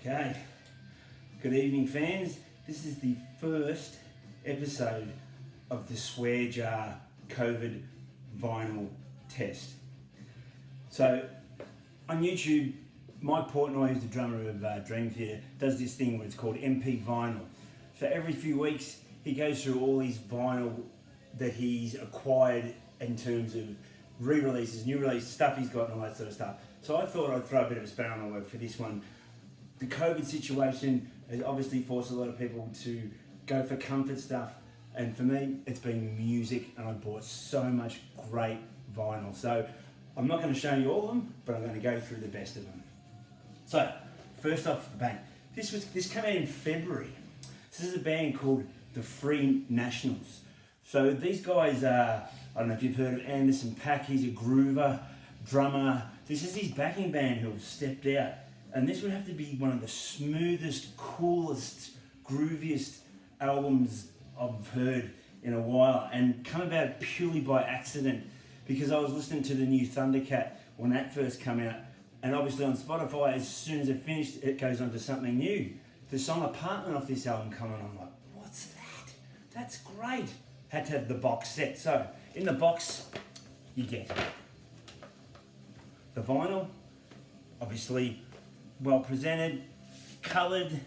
Okay, good evening fans. This is the first episode of the Swear Jar COVID vinyl test. So on YouTube, Mike Portnoy, who's the drummer of Dream Theater, does this thing where it's called MP Vinyl. So every few weeks he goes through all these vinyl that he's acquired in terms of re-releases, new releases, stuff he's got and all that sort of stuff. So I thought I'd throw a bit of a spanner on the work for this one. The COVID situation has obviously forced a lot of people to go for comfort stuff, and for me it's been music, and I bought so much great vinyl. So I'm not going to show you all of them, but I'm going to go through the best of them. So first off the bat, this came out in February. This is a band called the Free Nationals. So these guys are, I don't know if you've heard of Anderson .Paak. He's a groover, drummer. This is his backing band who have stepped out. And this would have to be one of the smoothest, coolest, grooviest albums I've heard in a while, and come about purely by accident because I was listening to the new Thundercat when that first came out, and obviously on Spotify, as soon as it finished, it goes on to something new. The song Apartment off this album come on, I'm like, what's that? That's great. Had to have the box set. So in the box, you get the vinyl, obviously well presented, coloured,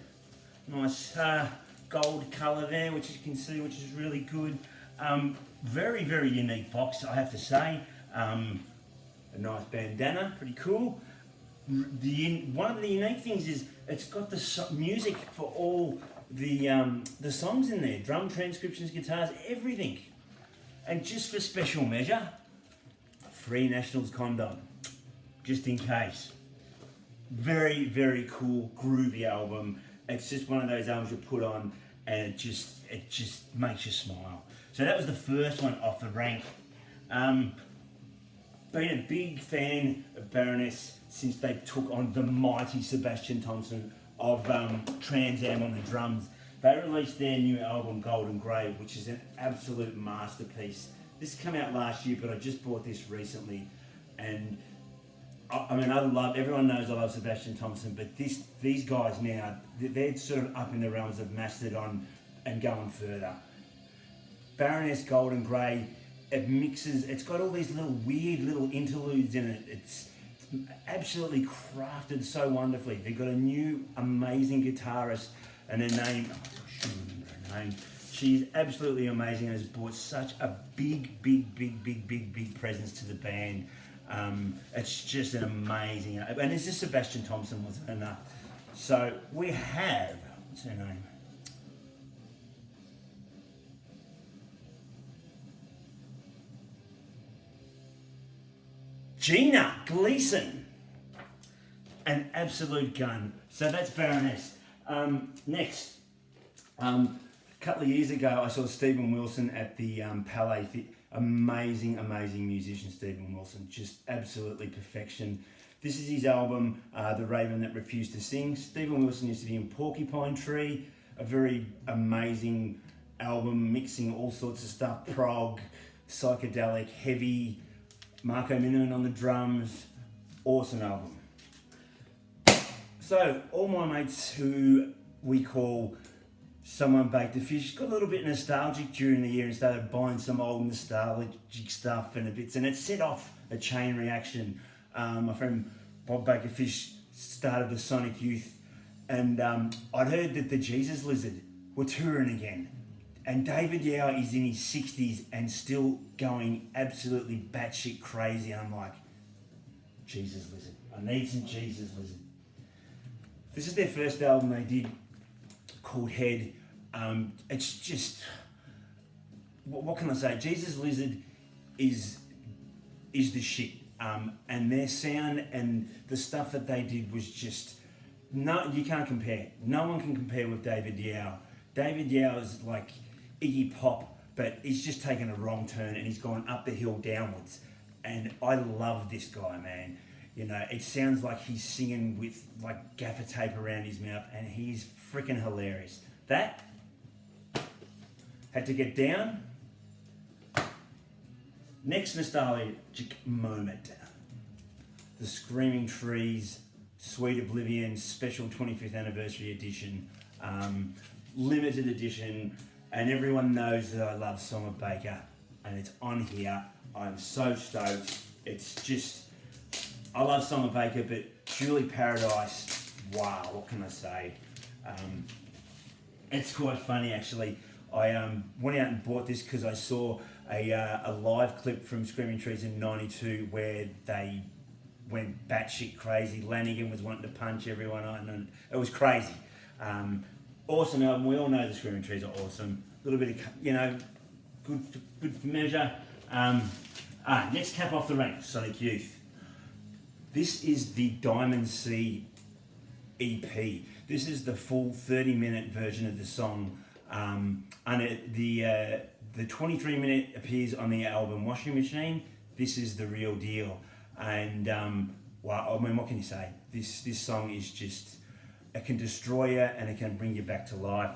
nice gold colour there, which you can see, which is really good. Very, very unique box, I have to say. A nice bandana, pretty cool. One of the unique things is it's got the music for all the songs in there, drum transcriptions, guitars, everything. And just for special measure, Free Nationals condom, just in case. Very, very cool, groovy album. It's just one of those albums you put on and it just makes you smile. So that was the first one off the rank. Been a big fan of Baroness since they took on the mighty Sebastian Thompson of Trans Am on the drums. They released their new album Golden Grey, which is an absolute masterpiece. This came out last year, but I just bought this recently, and I mean, everyone knows I love Sebastian Thompson, but these guys now, they're sort of up in the realms of Mastodon and going further. Baroness Golden Grey, it's got all these weird little interludes in it. It's absolutely crafted so wonderfully. They've got a new amazing guitarist, and her name, I should remember her name. She's absolutely amazing and has brought such a big presence to the band. It's just an amazing, and it's just Sebastian Thompson wasn't enough. So we have, what's her name? Gina Gleason, an absolute gun. So that's Baroness. Next, a couple of years ago, I saw Stephen Wilson at the Palais Theatre. Amazing musician, Stephen Wilson, just absolutely perfection. This is his album, The Raven That Refused to Sing. Stephen Wilson used to be in Porcupine Tree, a very amazing album, mixing all sorts of stuff, prog, psychedelic, heavy, Marco Miniman on the drums, awesome album. So, all my mates who we call Someone Baked a Fish got a little bit nostalgic during the year and started buying some old nostalgic stuff and it set off a chain reaction. My friend Bob Baker Fish started the Sonic Youth, and I'd heard that the Jesus Lizard were touring again, and David Yao is in his 60s and still going absolutely batshit crazy, and I'm like, Jesus Lizard, I need some Jesus Lizard. This is their first album they did, called Head. It's just, what can I say? Jesus Lizard is the shit, and their sound and the stuff that they did was just, no, you can't compare. No one can compare with David Yao. David Yao is like Iggy Pop, but he's just taken a wrong turn and he's gone up the hill downwards. And I love this guy, man. You know, it sounds like he's singing with like gaffer tape around his mouth, and he's freaking hilarious. That had to get down. Next nostalgic moment. The Screaming Trees Sweet Oblivion special 25th anniversary edition, limited edition, and everyone knows that I love Song of Baker, and it's on here. I'm so stoked. It's just, I love Song of Baker, but Julie Paradise, wow, what can I say? It's quite funny actually. I went out and bought this because I saw a live clip from Screaming Trees in '92 where they went batshit crazy. Lanigan was wanting to punch everyone on, and it was crazy. Awesome album. We all know the Screaming Trees are awesome. A little bit of, good for measure. Next cap off the rank, Sonic Youth. This is the Diamond Sea EP. This is the full 30-minute version of the song. And the 23-minute appears on the album Washing Machine. This is the real deal. And well, I mean, what can you say? This song is just, it can destroy you and it can bring you back to life.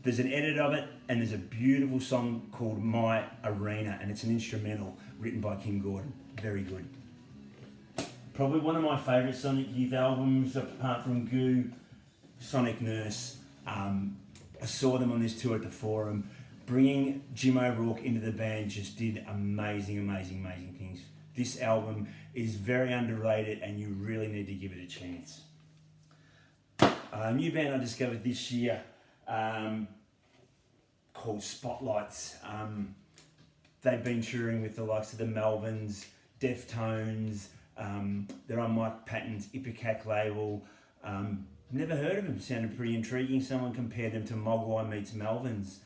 There's an edit of it, and there's a beautiful song called My Arena, and it's an instrumental written by Kim Gordon. Very good. Probably one of my favourite Sonic Youth albums, apart from Goo, Sonic Nurse. I saw them on this tour at the Forum. Bringing Jim O'Rourke into the band just did amazing, amazing, amazing things. This album is very underrated, and you really need to give it a chance. A new band I discovered this year called Spotlights. They've been touring with the likes of the Melvins, Deftones. They're on Mike Patton's Ipecac label. Never heard of them. Sounded pretty intriguing. Someone compared them to Mogwai meets Melvins.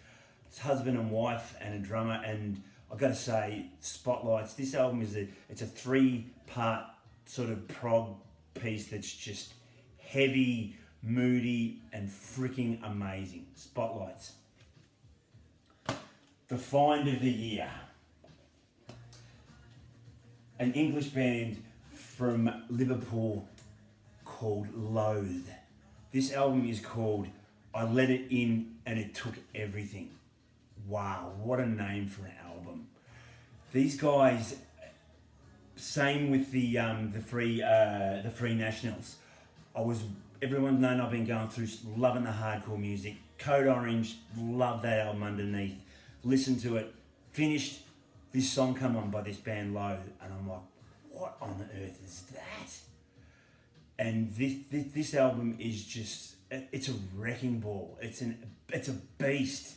It's husband and wife and a drummer, and I've got to say, Spotlights. This album is it's a 3-part sort of prog piece that's just heavy, moody, and freaking amazing. Spotlights. The Find of the Year. An English band from Liverpool called Loathe. This album is called I Let It In and It Took Everything. Wow, what a name for an album. These guys, same with the Free Nationals. Everyone's known I've been going through loving the hardcore music. Code Orange, love that album Underneath. Listen to it. Finished, this song come on by this band Loathe, and I'm like, what on earth is that? And this album is just, it's a wrecking ball. It's a beast.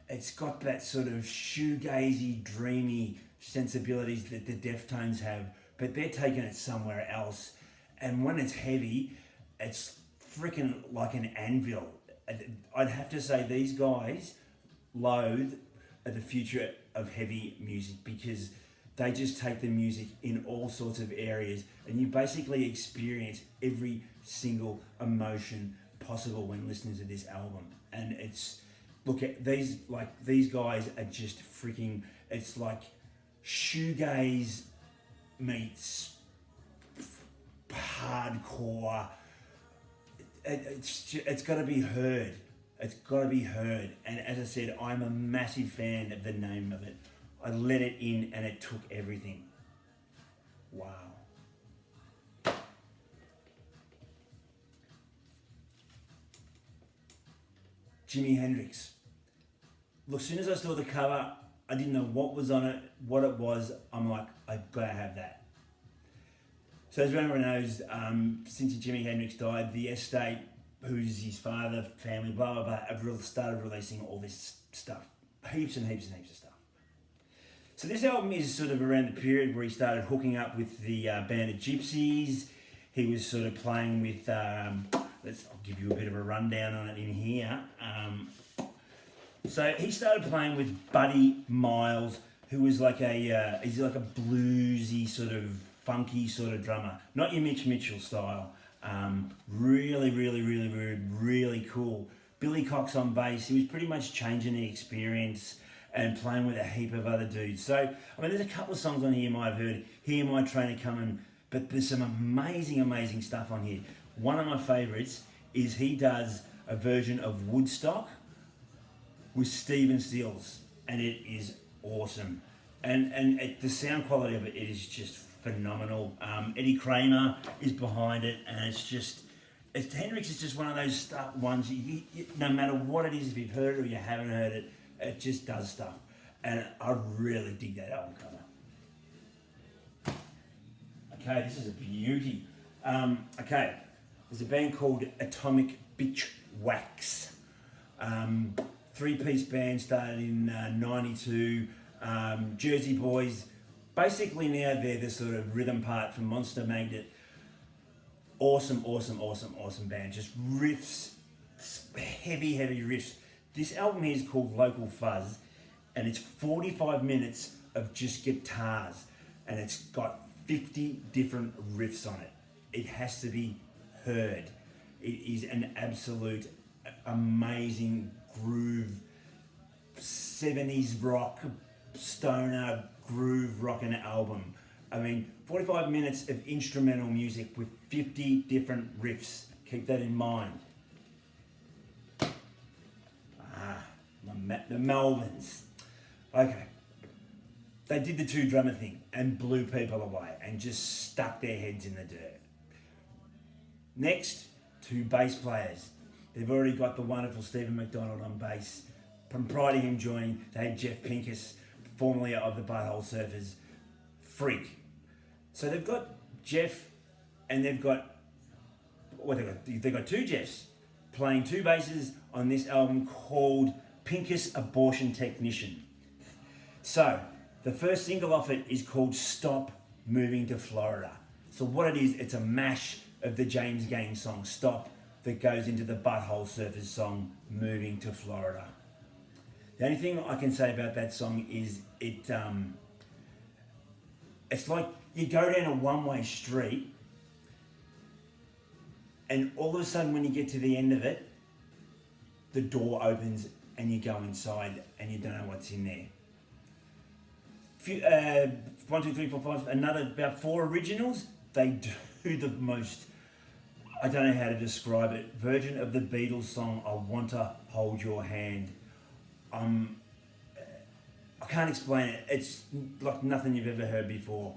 It's got that sort of shoegazy, dreamy sensibilities that the Deftones have, but they're taking it somewhere else. And when it's heavy, it's freaking like an anvil. I'd have to say these guys, Loathe, are the future of heavy music, because they just take the music in all sorts of areas, and you basically experience every single emotion possible when listening to this album. And it's, look at these guys are just freaking, it's like shoegaze meets hardcore. It's got to be heard. It's got to be heard. And as I said, I'm a massive fan of the name of it. I Let It In and It Took Everything. Wow. Jimi Hendrix. Look, as soon as I saw the cover, I didn't know what was on it, what it was. I'm like, I've got to have that. So as everyone knows, since Jimi Hendrix died, the estate, who's his father, family, blah, blah, blah, have started releasing all this stuff. Heaps and heaps and heaps of stuff. So this album is sort of around the period where he started hooking up with the band of Gypsies. He was sort of playing with, I'll give you a bit of a rundown on it in here. So he started playing with Buddy Miles, who was like he's like a bluesy sort of funky sort of drummer. Not your Mitch Mitchell style. Really, really, really, really, really cool. Billy Cox on bass. He was pretty much changing the experience and playing with a heap of other dudes. So, I mean, there's a couple of songs on here you might have heard. Hear My Trainer Coming, but there's some amazing, amazing stuff on here. One of my favourites is he does a version of Woodstock with Stephen Stills, and it is awesome. And the sound quality of it is just phenomenal. Eddie Kramer is behind it, and Hendrix is just one of those ones. No matter what it is, if you've heard it or you haven't heard it, it just does stuff, and I really dig that album cover. Okay, this is a beauty. Okay, there's a band called Atomic Bitch Wax. 3-piece band started in '92. Jersey boys. Basically now they're the sort of rhythm part from Monster Magnet. Awesome band. Just riffs, heavy riffs. This album here is called Local Fuzz, and it's 45 minutes of just guitars, and it's got 50 different riffs on it. It has to be heard. It is an absolute amazing groove, 70s rock, stoner groove rocking album. I mean, 45 minutes of instrumental music with 50 different riffs. Keep that in mind. The Melvins. Okay. They did the two drummer thing and blew people away and just stuck their heads in the dirt. Next, 2 bass players. They've already got the wonderful Stephen McDonald on bass. From prior to him joining, they had Jeff Pincus, formerly of the Butthole Surfers, freak. So they've got Jeff, and they've got 2 Jeffs playing 2 basses on this album called Pincus Abortion Technician. So the first single off it is called Stop Moving to Florida. So what it is, it's a mash of the James Gang song Stop that goes into the Butthole Surfers song Moving to Florida. The only thing I can say about that song is it's like you go down a one-way street, and all of a sudden when you get to the end of it, the door opens and you go inside and you don't know what's in there. 1, 2, 3, 4, 5, about 4 originals. They do the most, I don't know how to describe it, version of the Beatles song I Want to Hold Your Hand. I can't explain it. It's like nothing you've ever heard before.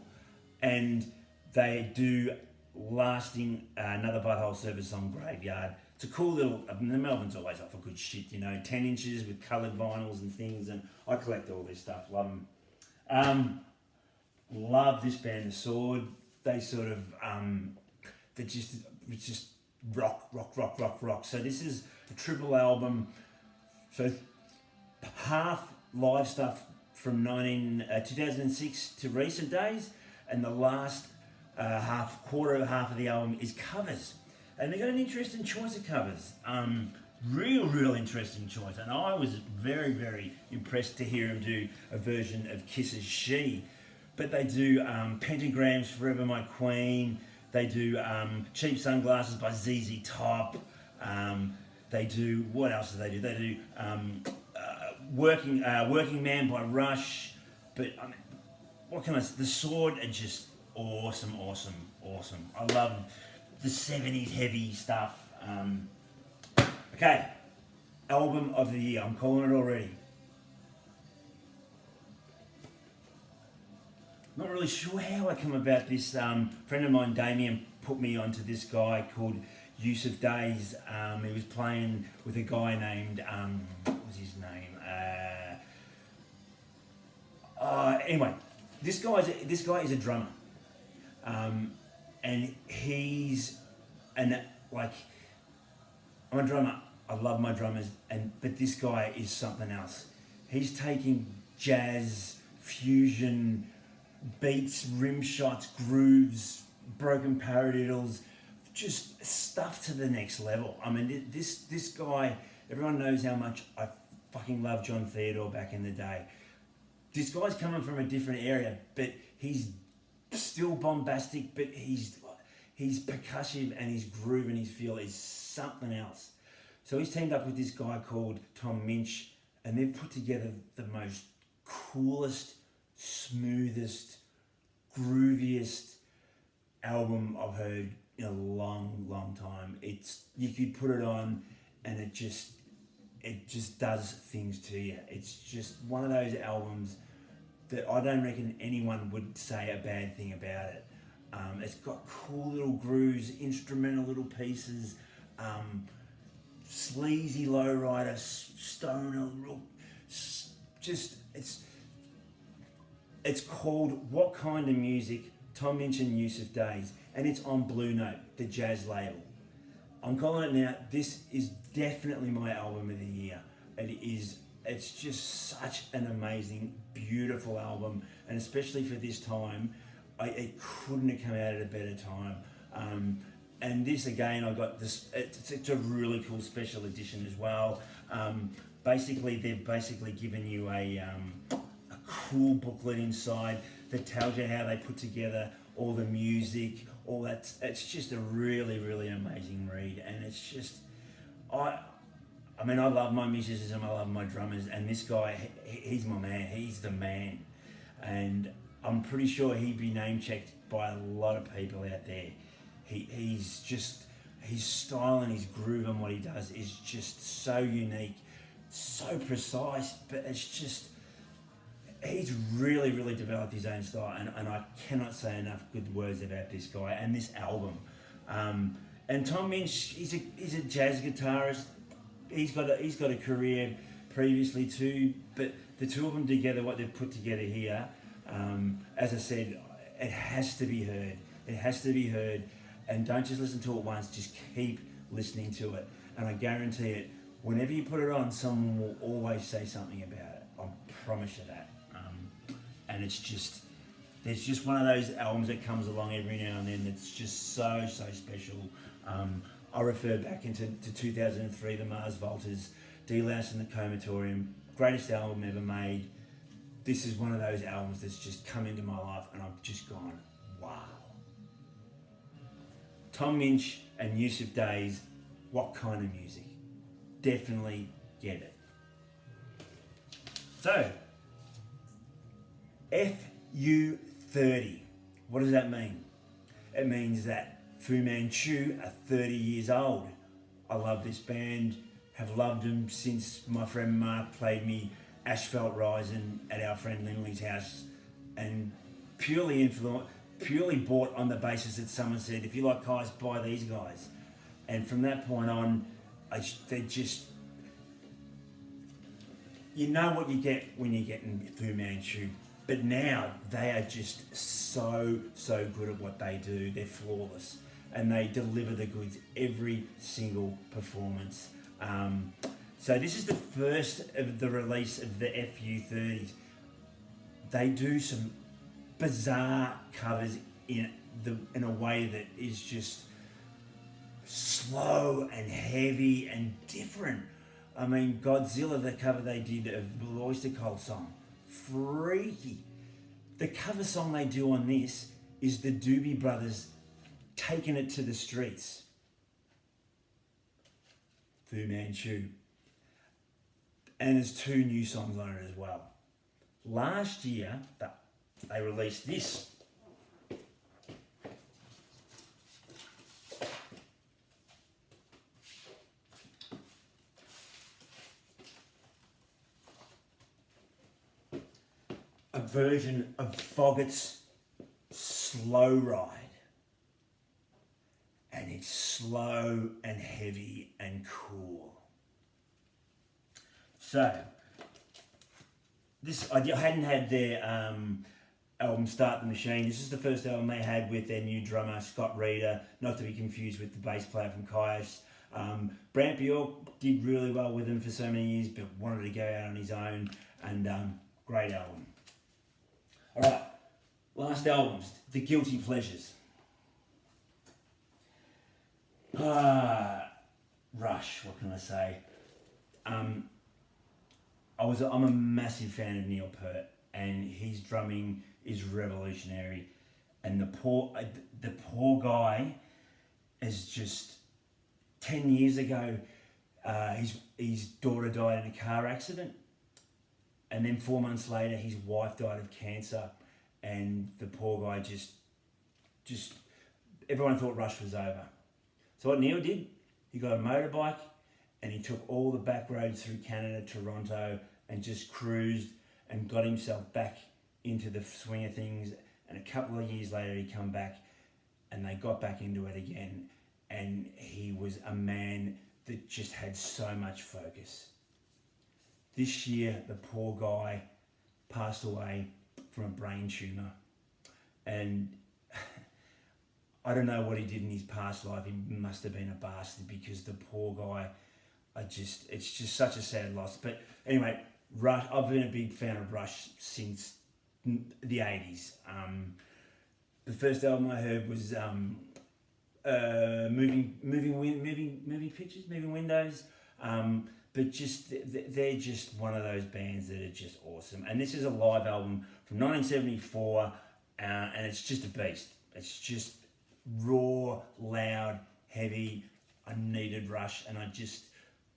And they do lasting, another Butthole Surfers song, Graveyard. It's a cool little, the Melvins always up for good shit, 10 inches with coloured vinyls and things, and I collect all this stuff, love them. Love this band, The Sword. They sort of, it's just rock. So this is a triple album. So half live stuff from 2006 to recent days, and the last quarter of half of the album is covers. And they got an interesting choice of covers. Real interesting choice. And I was very, very impressed to hear him do a version of Kiss's She. But they do Pentagrams, Forever My Queen. They do Cheap Sunglasses by ZZ Top. They do, what else do they do? They do Working Man by Rush. But I mean, what can I say? The Sword are just awesome. I love the 70s heavy stuff. Okay, album of the year. I'm calling it already. Not really sure how I come about this. Friend of mine, Damien, put me onto this guy called Yusuf Days. He was playing with a guy named, what was his name? Anyway, this guy is a drummer, and he's I'm a drummer. I love my drummers, but this guy is something else. He's taking jazz, fusion, beats, rim shots, grooves, broken paradiddles, just stuff to the next level. I mean, this guy, everyone knows how much I fucking love John Theodore back in the day. This guy's coming from a different area, but he's still bombastic, but he's percussive, and his groove and his feel is something else. So he's teamed up with this guy called Tom Minch, and they've put together the most coolest, smoothest, grooviest album I've heard in a long time. You could put it on and it just does things to you. It's just one of those albums that I don't reckon anyone would say a bad thing about it. It's got cool little grooves, instrumental little pieces, sleazy lowrider, stoner, just it's called What Kind of Music, Tom Minch and Yusuf Days, and it's on Blue Note, the jazz label. I'm calling it now. This is definitely my album of the year. It's just such an amazing, beautiful album, and especially for this time, it couldn't have come out at a better time. And this again, I got this. It's a really cool special edition as well. They've basically given you a cool booklet inside that tells you how they put together all the music, all that. It's just a really, really amazing read, and it's just I mean, I love my musicians, I love my drummers, and this guy, he's my man. He's the man, and I'm pretty sure he'd be name checked by a lot of people out there. He's just, his style and his groove and what he does is just so unique, so precise, but it's just, he's really, really developed his own style, and I cannot say enough good words about this guy and this album. And Tom Minch, he's a jazz guitarist. He's got a career previously too, but the two of them together, what they've put together here, as I said, it has to be heard. It has to be heard, and don't just listen to it once. Just keep listening to it, and I guarantee it. Whenever you put it on, someone will always say something about it. I promise you that. And it's just, there's just one of those albums that comes along every now and then that's just so special. I refer back into 2003, the Mars Voltas, D-Louse and the Comatorium, greatest album ever made. This is one of those albums that's just come into my life and I've just gone, wow. Tom Minch and Yusuf Days, What Kind of Music? Definitely get it. So, FU30, what does that mean? It means that Fu Manchu are 30 years old. I love this band, have loved them since my friend Mark played me Asphalt Rising at our friend Lindley's house, and purely bought on the basis that someone said, if you like guys, buy these guys. And from that point on, they just, you know what you get when you get in Fu Manchu. But now they are just so good at what they do. They're flawless, and they deliver the goods every single performance. So this is the first of the release of the FU30s. They do some bizarre covers in a way that is just slow and heavy and different. I mean, Godzilla, the cover they did of the Oyster Cult song, freaky. The cover song they do on this is the Doobie Brothers taking it to the streets. Fu Manchu. And there's 2 new songs on it as well. Last year, they released this. A version of Foggett's Slow Ride. And it's slow and heavy and cool. So, I hadn't had their album Start the Machine. This is the first album they had with their new drummer, Scott Reeder, not to be confused with the bass player from Kyuss. Brant Bjork did really well with them for so many years, but wanted to go out on his own, and great album. Alright, last albums, The Guilty Pleasures. Rush, what can I say? I'm a massive fan of Neil Peart, and his drumming is revolutionary. And the poor guy is just 10 years ago. His daughter died in a car accident, and then 4 months later, his wife died of cancer, and the poor guy just everyone thought Rush was over. So what Neil did, he got a motorbike and he took all the back roads through Canada, Toronto, and just cruised and got himself back into the swing of things, and a couple of years later he come back and they got back into it again, and he was a man that just had so much focus. This year, the poor guy passed away from a brain tumour, and I don't know what he did in his past life. He must have been a bastard, because the poor guy, it's just such a sad loss. But anyway, Rush, I've been a big fan of Rush since the 80s. The first album I heard was Moving Pictures, Moving Windows. But just they're just one of those bands that are just awesome. And this is a live album from 1974, and it's just a beast. It's just raw, loud, heavy. I needed Rush, and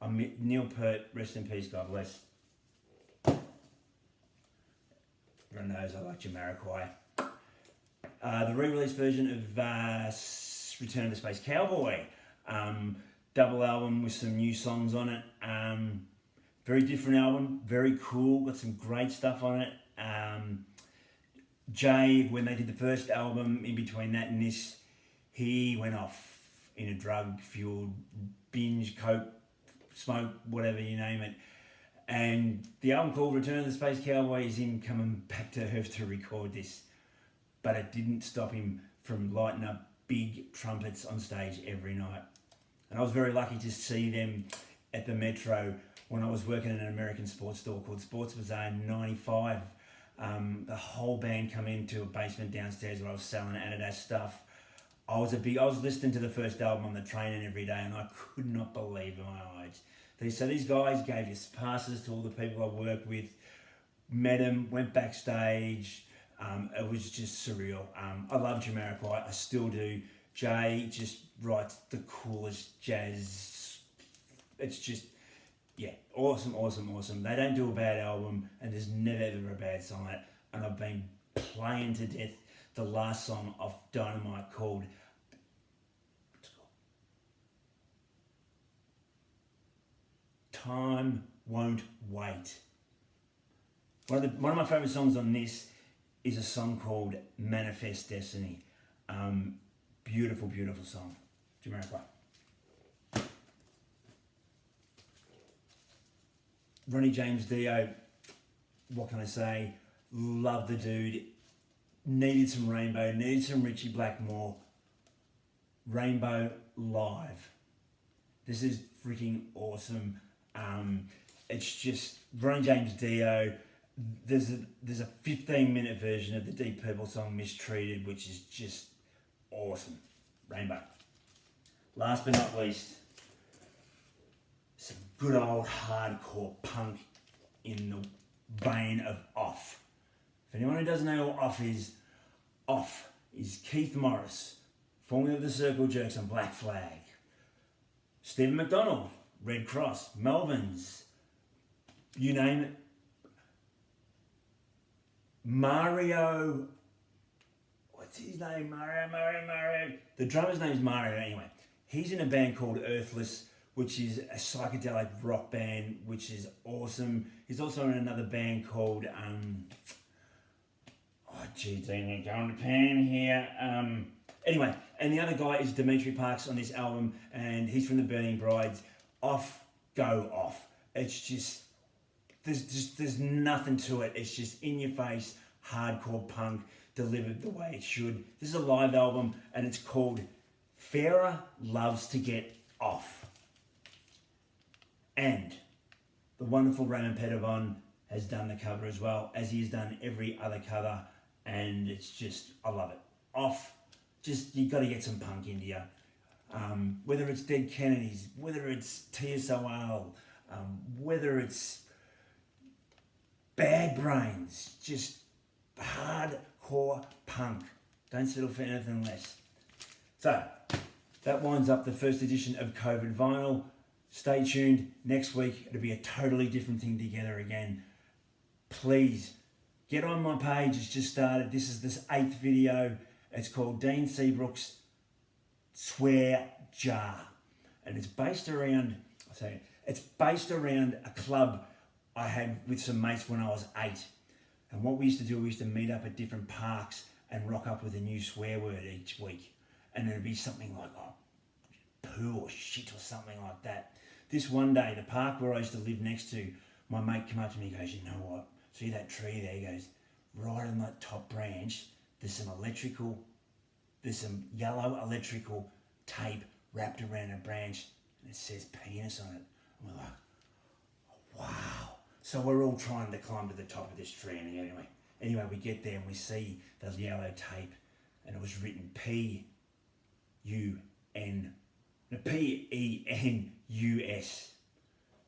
I'm Neil Peart, rest in peace, God bless. Everyone knows I like Jamiroquai. The re-release version of Return of the Space Cowboy. Double album with some new songs on it. Very different album, very cool, got some great stuff on it. Jay, when they did the first album, in between that and this, he went off in a drug-fueled binge, coke, smoke, whatever you name it. And the album called Return of the Space Cowboy is him coming back to Earth to record this. But it didn't stop him from lighting up big trumpets on stage every night. And I was very lucky to see them at the Metro when I was working in an American sports store called Sports Bazaar in 95. The whole band come into a basement downstairs where I was selling Adidas stuff. I was listening to the first album on the train and every day, and I could not believe my eyes. So these guys gave us passes to all the people I worked with, met them, went backstage. It was just surreal. I love Jamiroquai, I still do. Jay just writes the coolest jazz. It's just, yeah, awesome. They don't do a bad album, and there's never ever a bad song on it. And I've been playing to death the last song off Dynamite called Time Won't Wait. One of my favourite songs on this is a song called Manifest Destiny. Beautiful song. Jamiroquai. Ronnie James Dio, what can I say? Love the dude. Needed some Rainbow, needed some Richie Blackmore. Rainbow live. This is freaking awesome. It's just Ronnie James Dio. There's a 15-minute version of the Deep Purple song Mistreated, which is just awesome. Rainbow. Last but not least, some good old hardcore punk in the vein of Off. If anyone who doesn't know what Off is Keith Morris, formerly of the Circle Jerks on Black Flag. Stephen McDonald, Red Cross, Melvins, you name it. Mario, what's his name? Mario. The drummer's name's Mario anyway. He's in a band called Earthless, which is a psychedelic rock band, which is awesome. He's also in another band called, Dean, you're going to pan here. Anyway, and the other guy is Dimitri Parks on this album, and he's from the Burning Brides. Off, go off. It's just, there's nothing to it. It's just in your face, hardcore punk delivered the way it should. This is a live album, and it's called Farah Loves to Get Off. And the wonderful Raymond Pettibon has done the cover as well, as he has done every other cover, and it's just, I love it. Off, just, you got to get some punk into you. Whether it's Dead Kennedys, whether it's TSOL, whether it's Bad Brains, just hardcore punk. Don't settle for anything less. So, that winds up the first edition of COVID Vinyl. Stay tuned. Next week, it'll be a totally different thing together again. Please, get on my page. It's just started. This is this 8th video. It's called Dean Seabrook's Swear Jar. And it's based around, a club I had with some mates when I was 8. And what we used to do, we used to meet up at different parks and rock up with a new swear word each week. And it'd be something like, oh, poo or shit or something like that. This one day, the park where I used to live next to, my mate came up to me and goes, you know what? See that tree there? He goes, right on that top branch, there's some yellow electrical tape wrapped around a branch and it says penis on it. And we're like, wow. So we're all trying to climb to the top of this tree. And anyway, we get there and we see those yellow tape and it was written P-E-N-U-S,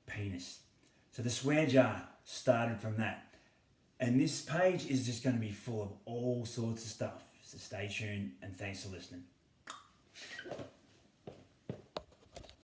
penis. So the swear jar started from that. And this page is just going to be full of all sorts of stuff. So stay tuned and thanks for listening.